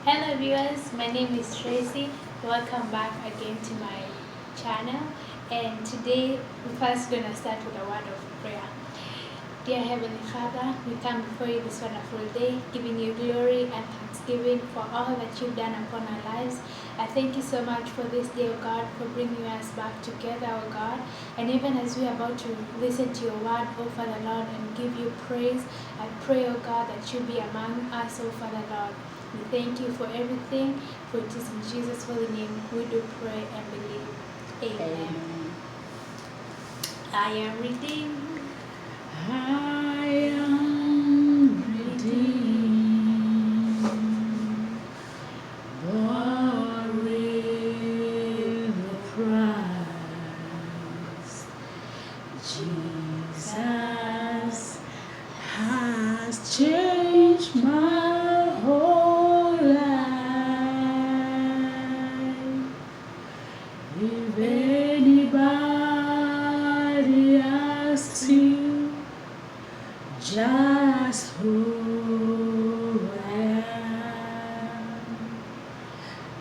Hello viewers, my name is Tracy. Welcome back again to my channel. And today we're first gonna start with a word of prayer. Dear Heavenly Father, we come before you this wonderful day, giving you glory and thanksgiving for all that you've done upon our lives. I thank you so much for this day, O God, for bringing us back together, O God. And even as we are about to listen to your word, O Father Lord, and give you praise, I pray, O God, that you be among us, O Father Lord. We thank you for everything, for it is in Jesus' holy name we do pray and believe. Amen. I am redeemed. I am redeemed, bought with a price. Jesus has changed my whole life. If anybody asks you just who I am,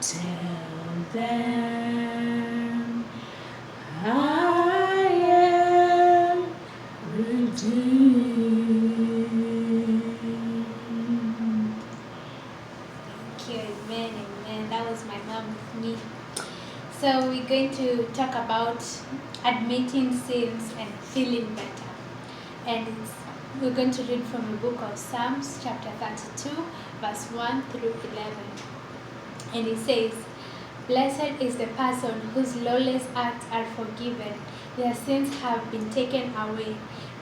tell them I am redeemed. Thank you, amen, amen. That was my mom with me. So we're going to talk about admitting sins and feeling better. And we're going to read from the book of Psalms, chapter 32, verse 1 through 11. And it says, "Blessed is the person whose lawless acts are forgiven, their sins have been taken away.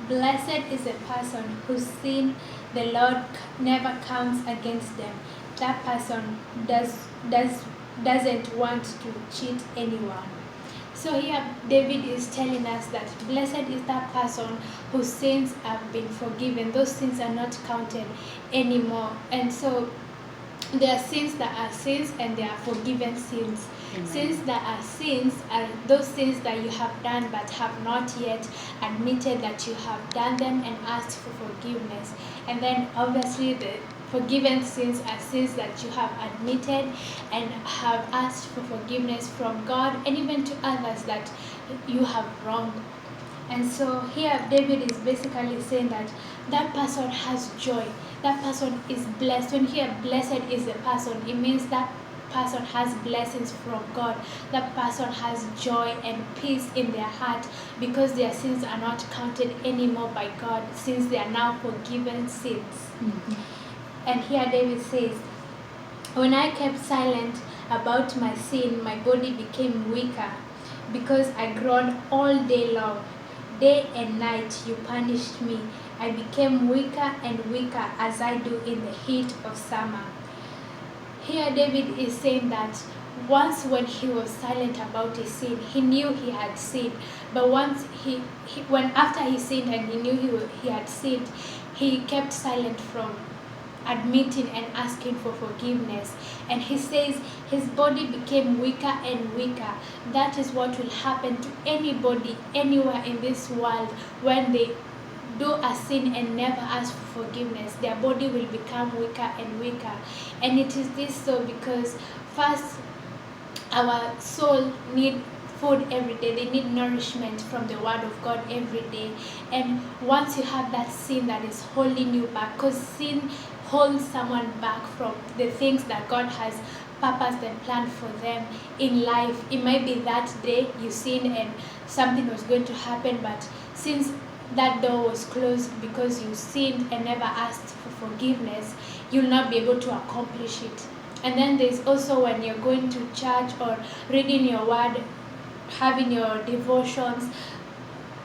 Blessed is the person whose sin the Lord never counts against them. That person doesn't want to cheat anyone." So here David is telling us that blessed is that person whose sins have been forgiven. Those sins are not counted anymore. And so there are sins that are sins and there are forgiven sins. Amen. Sins that are sins are those sins that you have done but have not yet admitted that you have done them and asked for forgiveness. And then obviously the forgiven sins are sins that you have admitted and have asked for forgiveness from God and even to others that you have wronged. And so here David is basically saying that that person has joy. That person is blessed. When here blessed is the person, it means that person has blessings from God. That person has joy and peace in their heart because their sins are not counted anymore by God, since they are now forgiven sins. And here David says, "When I kept silent about my sin, my body became weaker because I groaned all day long. Day and night you punished me. I became weaker and weaker as I do in the heat of summer." Here David is saying that once when he was silent about his sin, he knew he had sinned. But once when after he sinned and he knew he had sinned, he kept silent from admitting and asking for forgiveness. And he says his body became weaker and weaker. That is what will happen to anybody anywhere in this world when they do a sin and never ask for forgiveness. Their body will become weaker and weaker. And it is this so because first our soul need food every day. They need nourishment from the word of God every day. And once you have that sin that is holding you back, because sin holds someone back from the things that God has purposed and planned for them in life. It might be that day you sinned and something was going to happen, but since that door was closed because you sinned and never asked for forgiveness, you'll not be able to accomplish it. And then there's also when you're going to church or reading your word, having your devotions,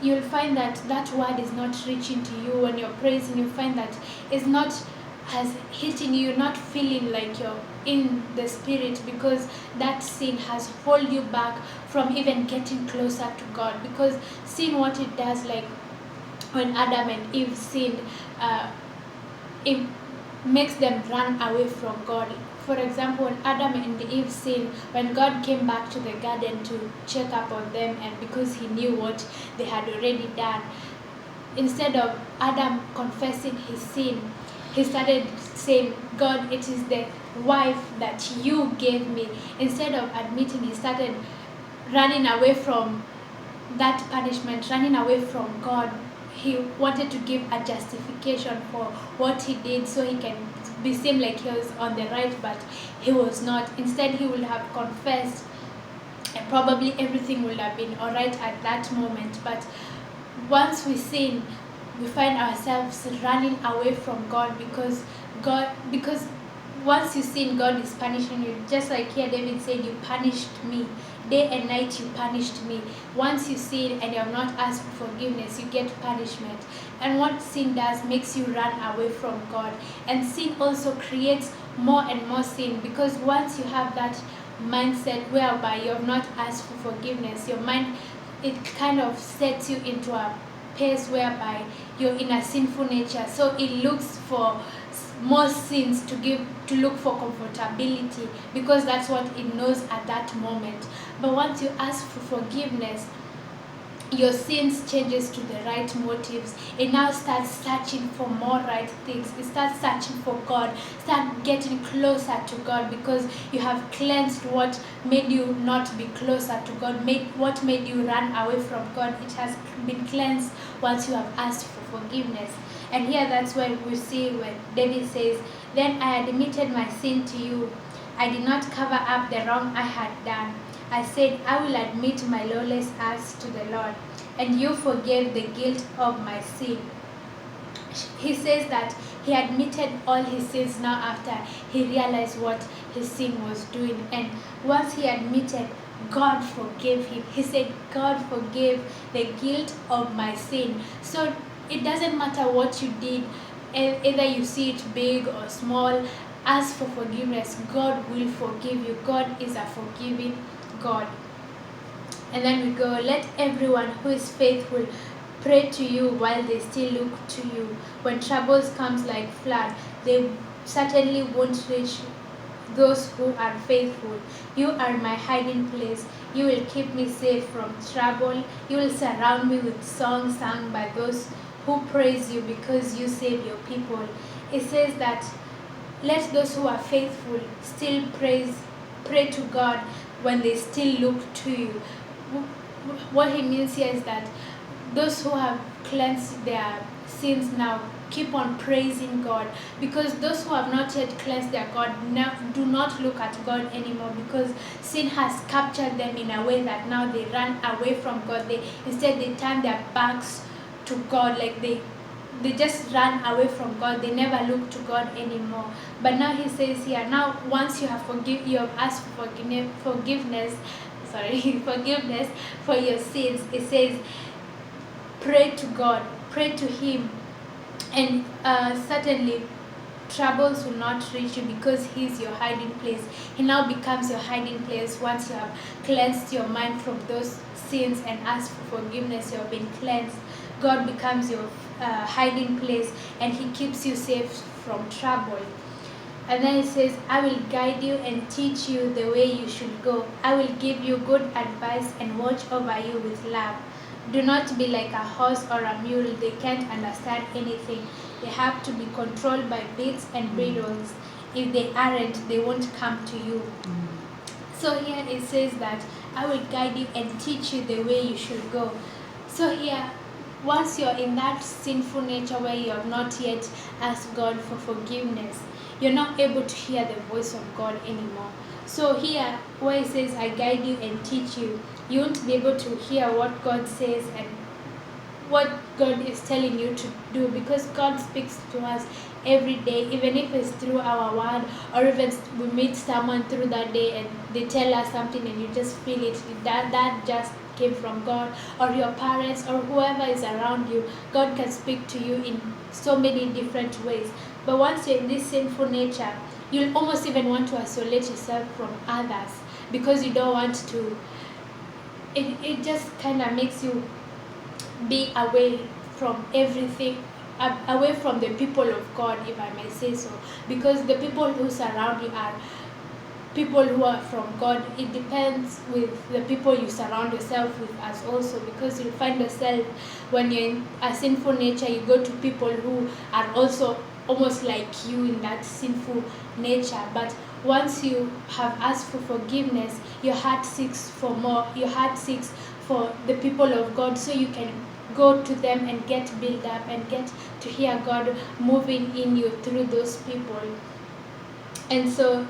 you'll find that that word is not reaching to you. When you're praising, you find that it's not as hitting you, not feeling like you're in the spirit, because that sin has held you back from even getting closer to God. Because sin, what it does, like when Adam and Eve sinned, it makes them run away from God. For example, when Adam and Eve sinned, when God came back to the garden to check up on them, and because he knew what they had already done, instead of Adam confessing his sin, he started saying, God, it is the wife that you gave me. Instead of admitting, he started running away from that punishment, running away from God. He wanted to give a justification for what he did so he can be seem like he was on the right, but he was not. Instead, he would have confessed, and probably everything would have been all right at that moment. But once we sin, we find ourselves running away from God because once you sin, God is punishing you. Just like here David said, you punished me. Day and night you punished me. Once you sin and you have not asked for forgiveness, you get punishment. And what sin does makes you run away from God. And sin also creates more and more sin, because once you have that mindset whereby you have not asked for forgiveness, your mind, it kind of sets you into a pace whereby you're in a sinful nature. So it looks for more sins to look for comfortability, because that's what it knows at that moment. But once you ask for forgiveness, your sins changes to the right motives. It now starts searching for more right things. It starts searching for God. Start getting closer to God, because you have cleansed what made you not be closer to God. What made you run away from God. It has been cleansed once you have asked for forgiveness. And here that's where we see when David says, then I admitted my sin to you. I did not cover up the wrong I had done. I said, I will admit my lawless acts to the Lord, and you forgave the guilt of my sin. He says that he admitted all his sins now after he realized what his sin was doing. And once he admitted, God forgave him. He said, God forgave the guilt of my sin. So it doesn't matter what you did, either you see it big or small, ask for forgiveness. God will forgive you. God is a forgiving God. And then we go, let everyone who is faithful pray to you while they still look to you. When troubles comes like flood, they certainly won't reach those who are faithful. You are my hiding place. You will keep me safe from trouble. You will surround me with songs sung by those who praise you because you save your people. It says that let those who are faithful still pray to God when they still look to you. What he means here is that those who have cleansed their sins now keep on praising God, because those who have not yet cleansed their God now do not look at God anymore, because sin has captured them in a way that now they run away from God. Instead they turn their backs to God, like they just run away from God. They never look to God anymore. But now he says here, now once you have asked for forgiveness for your sins, it says pray to God, pray to him, and certainly troubles will not reach you, because he's your hiding place. He now becomes your hiding place. Once you have cleansed your mind from those sins and asked for forgiveness, you have been cleansed. God becomes your hiding place, and he keeps you safe from trouble. And then it says, I will guide you and teach you the way you should go. I will give you good advice and watch over you with love. Do not be like a horse or a mule. They can't understand anything. They have to be controlled by bits and bridles. If they aren't, they won't come to you. So here it says that I will guide you and teach you the way you should go. So here, once you're in that sinful nature where you have not yet asked God for forgiveness, you're not able to hear the voice of God anymore. So here, where it says, I guide you and teach you, you won't be able to hear what God says and what God is telling you to do, because God speaks to us every day, even if it's through our word, or even we meet someone through that day and they tell us something and you just feel it, that just came from God, or your parents, or whoever is around you. God can speak to you in so many different ways. But once you're in this sinful nature, you'll almost even want to isolate yourself from others, because you don't want to. It just kind of makes you be away from everything, away from the people of God, if I may say so, because the people who surround you are people who are from God. It depends with the people you surround yourself with as also, because you find yourself when you're in a sinful nature, you go to people who are also almost like you in that sinful nature. But once you have asked for forgiveness, your heart seeks for more. Your heart seeks for the people of God, so you can go to them and get built up and get to hear God moving in you through those people. And so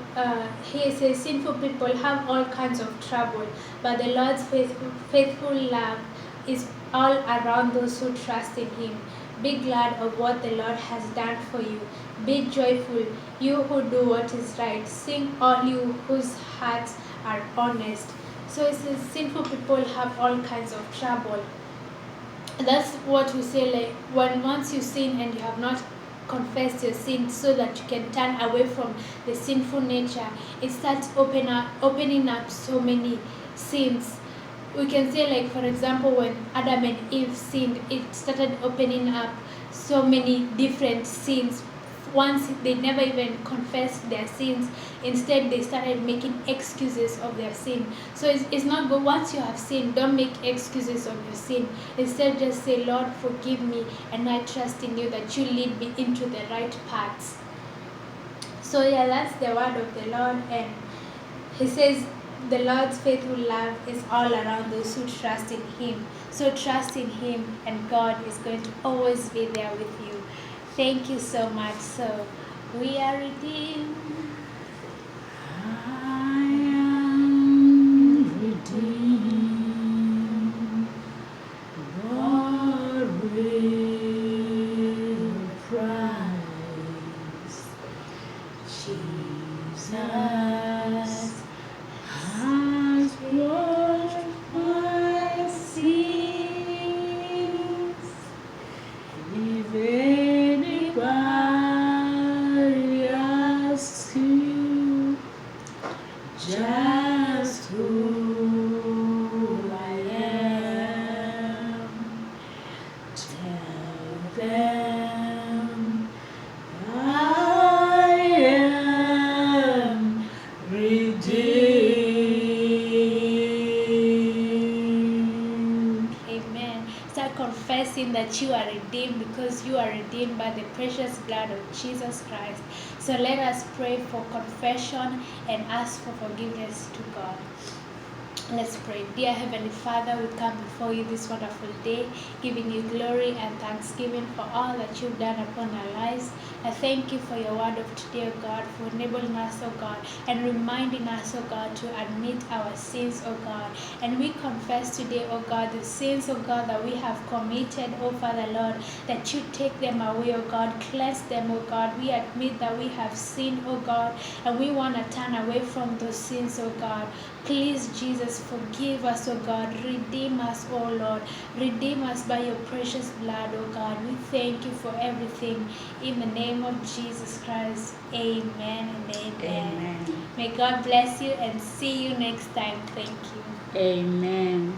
he says, sinful people have all kinds of trouble, but the Lord's faithful love is all around those who trust in him. Be glad of what the Lord has done for you. Be joyful, you who do what is right. Sing, all you whose hearts are honest. So it says, sinful people have all kinds of trouble. That's what we say, like, when once you sin and you have not confessed your sin so that you can turn away from the sinful nature, it starts opening up so many sins. We can say, like, for example, when Adam and Eve sinned, it started opening up so many different sins. Once they never even confessed their sins, instead they started making excuses of their sin. So it's not good. Once you have sinned, don't make excuses of your sin. Instead, just say, Lord, forgive me, and I trust in you that you lead me into the right paths. So yeah, that's the word of the Lord. And he says the Lord's faithful love is all around those who trust in him. So trust in him, and God is going to always be there with you. Thank you so much. So we are redeemed. I am redeemed. God with a price. Jesus has washed my sins. If anybody asks you just who I am, tell them I am redeemed. Amen. Start confessing that you are redeemed, because you are redeemed by the precious blood of Jesus Christ. So let us pray for confession and ask for forgiveness to God. Let's pray. Dear Heavenly Father, we come before you this wonderful day, giving you glory and thanksgiving for all that you've done upon our lives. I thank you for your word of today, O God, for enabling us, O God, and reminding us, O God, to admit our sins, O God. And we confess today, O God, the sins, O God, that we have committed, O Father Lord, that you take them away, O God, cleanse them, O God. We admit that we have sinned, O God, and we want to turn away from those sins, O God. Please, Jesus, forgive us, O God. Redeem us, O Lord. Redeem us by your precious blood, O God. We thank you for everything. In the name of Jesus Christ, amen and amen. Amen. May God bless you and see you next time. Thank you. Amen.